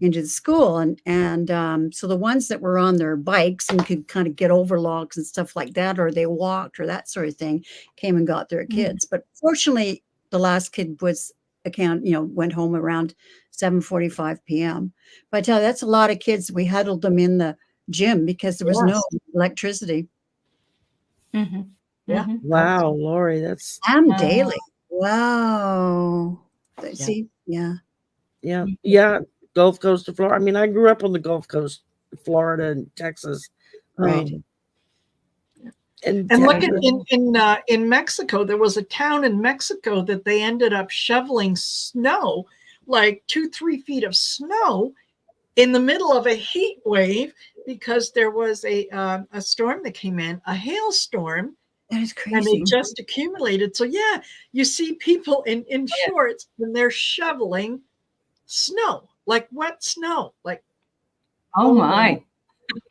the school, and so the ones that were on their bikes and could kind of get over logs and stuff like that, or they walked or that sort of thing, came and got their kids. But fortunately, the last kid went home around 7:45 p.m. But I tell you, that's a lot of kids. We huddled them in the gym because there was no Yes. electricity. Mhm. Yeah. Mhm. Wow, Lori, that's And Uh, daily. Wow. Yeah. See, yeah. yeah, yeah. Gulf Coast of Florida. I mean, I grew up on the Gulf Coast, Florida and Texas. Right. And And look at Texas, in Mexico, there was a town in Mexico that they ended up shoveling snow, like 2-3 feet of snow, in the middle of a heat wave because there was a storm that came in, a hailstorm, That is and crazy. it just accumulated. So yeah, you see people in shorts and they're shoveling snow, like wet snow, like oh my.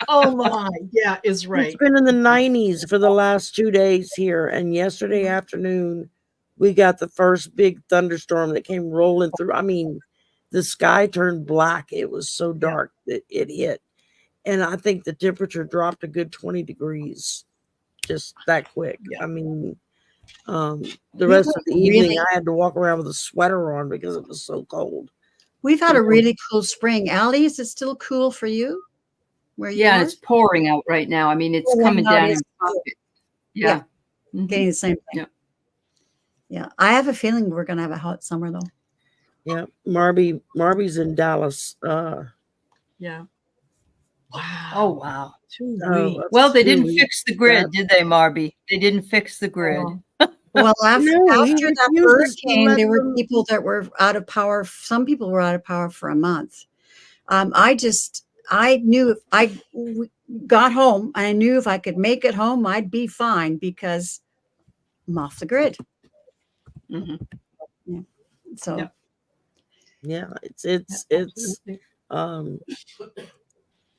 oh my, yeah, is it's right. been in the 90s for the last 2 days here. And yesterday afternoon, we got the first big thunderstorm that came rolling through. I mean, the sky turned black. It was so dark that it hit. And I think the temperature dropped a good 20 degrees just that quick. Yeah. I mean, the We rest were of the evening, really- I had to walk around with a sweater on because it was so cold. We've had a really cool spring. Allie, is it still cool for you? Where you Yeah, and are? it's pouring out right now. I mean, it's Oh, coming wow, it down is in cool. buckets. Yeah. Mhm. Getting the same thing. Yeah. Yeah. I have a feeling we're gonna have a hot summer though. Yeah, Marby's in Dallas. Yeah. Wow. Oh wow. 2 Oh, weeks. that's Well, they 2 didn't weeks. fix the grid, That- did they, Marby? They didn't fix the grid. Oh, Well, after No, he that refuses to hurricane, let there were them- people that were out of power. Some people were out of power for a month. I knew if got home, I knew if I could make it home, I'd be fine because I'm off the grid. Mhm. So Yeah. Yeah, it's absolutely. um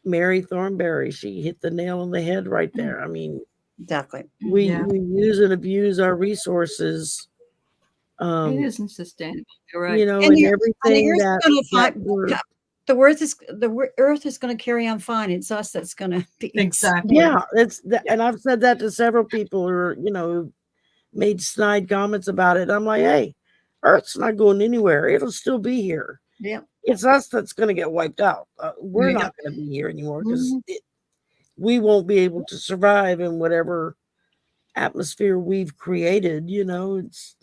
Mary Thornberry. She hit the nail on the head right there. I mean, exactly. we Yeah. we use and abuse our resources. It isn't sustainable. You're right. You know, And and you're- everything the earth's that, gonna that find- we're, the earth is going to carry on fine. It's us that's going to be Exactly. yeah, it's that, and I've said that to several people who are, who made snide comments about it. I'm like, hey, Earth's not going anywhere. It'll still be here. Yeah. It's us that's going to get wiped out. We're Yeah. not going to be here anymore because Mhm. we won't be able to survive in whatever atmosphere we've created. It's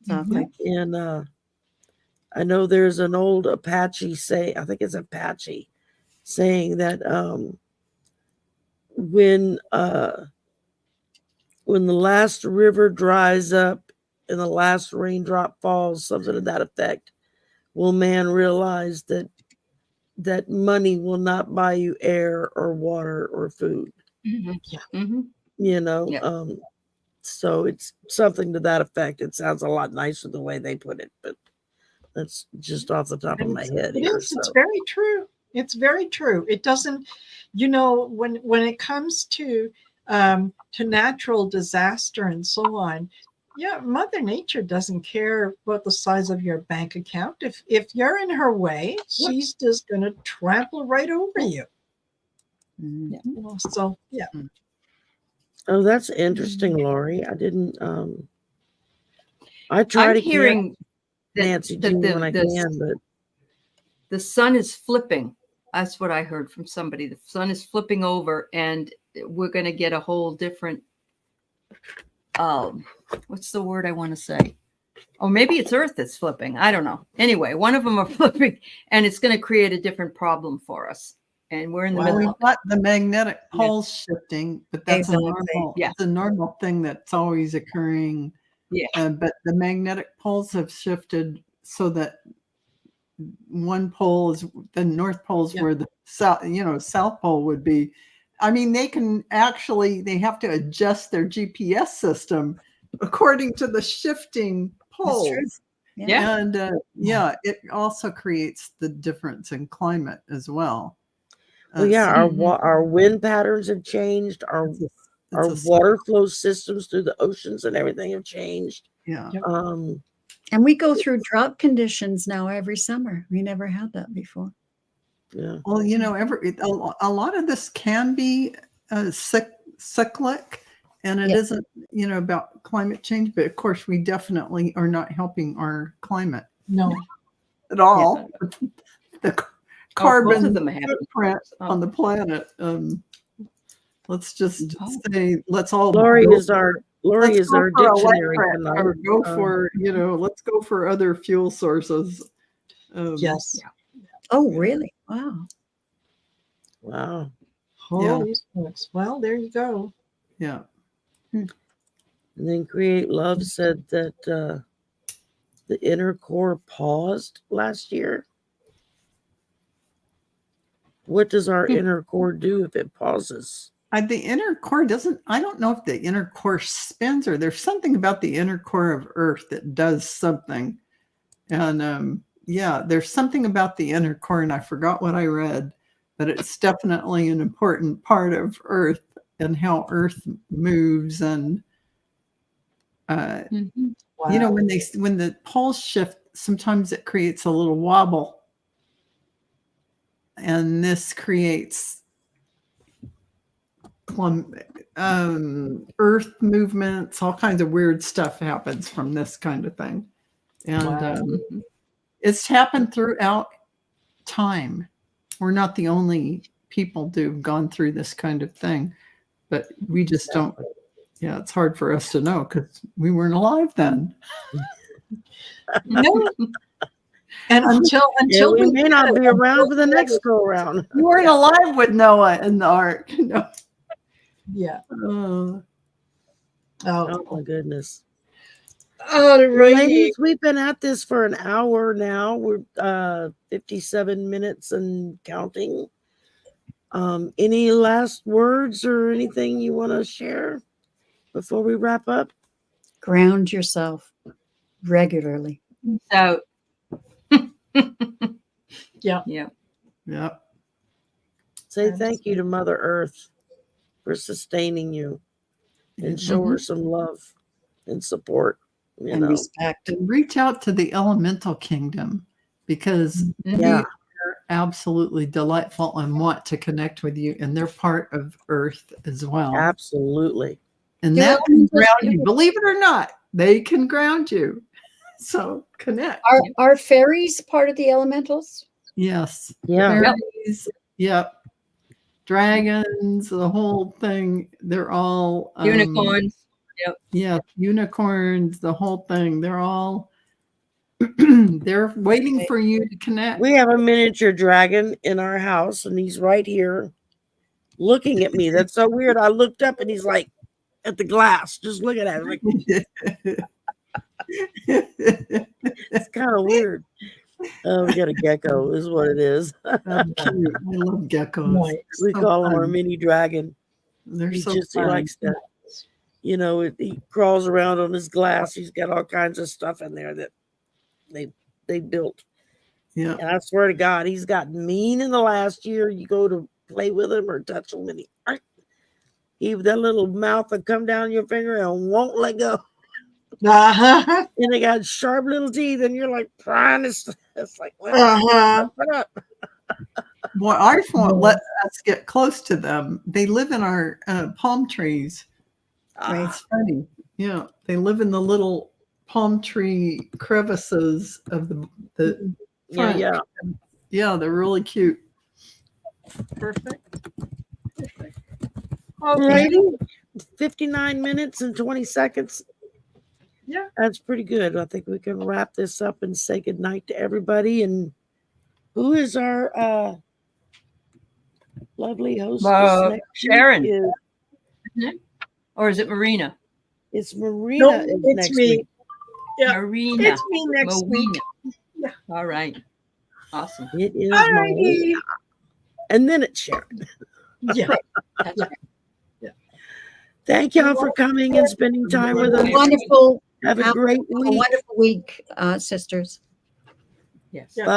Exactly. and I know there's an old Apache I think it's Apache saying that when the last river dries up and the last raindrop falls, something to that effect, will man realize that money will not buy you air or water or food. Mhm. Yeah. Mhm. Yeah. So it's something to that effect. It sounds a lot nicer the way they put it, but that's just off the top of my head It here. is. It's So. very true. It's very true. It doesn't, when it comes to natural disaster and so on, yeah, Mother Nature doesn't care about the size of your bank account. If you're in her way, she's just going to trample right over you. Mhm. So yeah. Oh, that's interesting, Lori. I didn't. I try I'm to keep hearing that, Nancy that too when I can, but the sun is flipping. That's what I heard from somebody. The sun is flipping over, and we're going to get a whole different. What's the word I want to say? Or maybe it's Earth that's flipping. I don't know. Anyway, one of them are flipping, and it's going to create a different problem for us. And we're in the Well, middle we've of it. got the magnetic Yeah. poles shifting, but that's Exactly. it's a normal thing that's always occurring. Yeah. But the magnetic poles have shifted so that one pole is the North Pole is Yeah. where the South Pole would be. I mean, they have to adjust their GPS system according to the shifting That's true. poles. Yeah. And it also creates the difference in climate as well. Well, yeah, So our wind patterns have changed. Our it's our a water flow systems through the oceans and everything have changed. yeah. Yep. And we go through drought conditions now every summer. We never had that before. Yeah. Well, a lot of this can be cyclic, and it Yeah. isn't, about climate change. But of course, we definitely are not helping our climate No. at all. The Both carbon of them have. footprint on the planet. Let's just Oh. say, let's all Lori go- is our let's go for dictionary electric, tonight. or go for let's go for other fuel sources. Yes. Oh, really? Wow. Wow. Holy smokes. Well, there you go. Yeah. And then Create Love said that the inner core paused last year. What does our inner core do if it pauses? The inner core doesn't, I don't know if the inner core spins, or there's something about the inner core of Earth that does something. And there's something about the inner core, and I forgot what I read, but it's definitely an important part of Earth and how Earth moves. And, Mhm. Wow. when the poles shift, sometimes it creates a little wobble. And this creates Earth movements, all kinds of weird stuff happens from this kind of thing. And Wow. it's happened throughout time. We're not the only people who've gone through this kind of thing, but we just don't. Yeah, it's hard for us to know because we weren't alive then. No. And until Yeah, we we may get not it, be around for the next go around. We weren't alive with Noah and the ark. No. Yeah. Uh, Oh my goodness. All right. Ladies, we've been at this for an hour now. We're 57 minutes and counting. Any last words or anything you want to share before we wrap up? Ground yourself regularly. So, Yeah. yeah. yeah. Say thank you to Mother Earth for sustaining you and show her some love and support. You And know, respect. And reach out to the elemental kingdom, because Mhm. yeah, they're absolutely delightful and want to connect with you, and they're part of Earth as well. absolutely. And Do that can elementals ground do- you. Believe it or not, they can ground you. So connect. Are fairies part of the elementals? Yes. Yeah. Fairies, yep. Dragons, the whole thing. They're all Unicorns. Yeah, unicorns, the whole thing. They're all they're waiting for you to connect. We have a miniature dragon in our house, and he's right here looking at me. That's so weird. I looked up and he's like at the glass, just looking at it. Like, it's kind of weird. Oh, we got a gecko, is what it is. How cute. I love geckos. Nice. We So call him our fun. mini dragon. They're He so just he fun. likes to, he crawls around on his glass. He's got all kinds of stuff in there that they built. Yeah. And I swear to God, he's gotten mean in the last year. You go to play with him or touch him, and that little mouth will come down your finger and won't let go. Uh-huh. And they got sharp little teeth, and you're like prying. It's like, well, Uh-huh. shut up. Boy, ours won't let us get close to them. They live in our palm trees. It's funny. Yeah. They live in the little palm tree crevices of the Yeah, front. yeah. Yeah, they're really cute. Perfect. Alrighty. 59 minutes and 20 seconds. Yeah. That's pretty good. I think we can wrap this up and say goodnight to everybody. And who is our lovely host? next Sharon. week? Or is it Marina? It's Marina. No, is it's next me. week. Yeah. Marina. It's me next week. Marina. All right. Awesome. It is Alrighty. Malia. And then it's Sharon. Yeah. That's Thank y'all for coming and spending time with us. wonderful. Have a great Have a week. wonderful week, sisters. Yes. Yeah. Bye.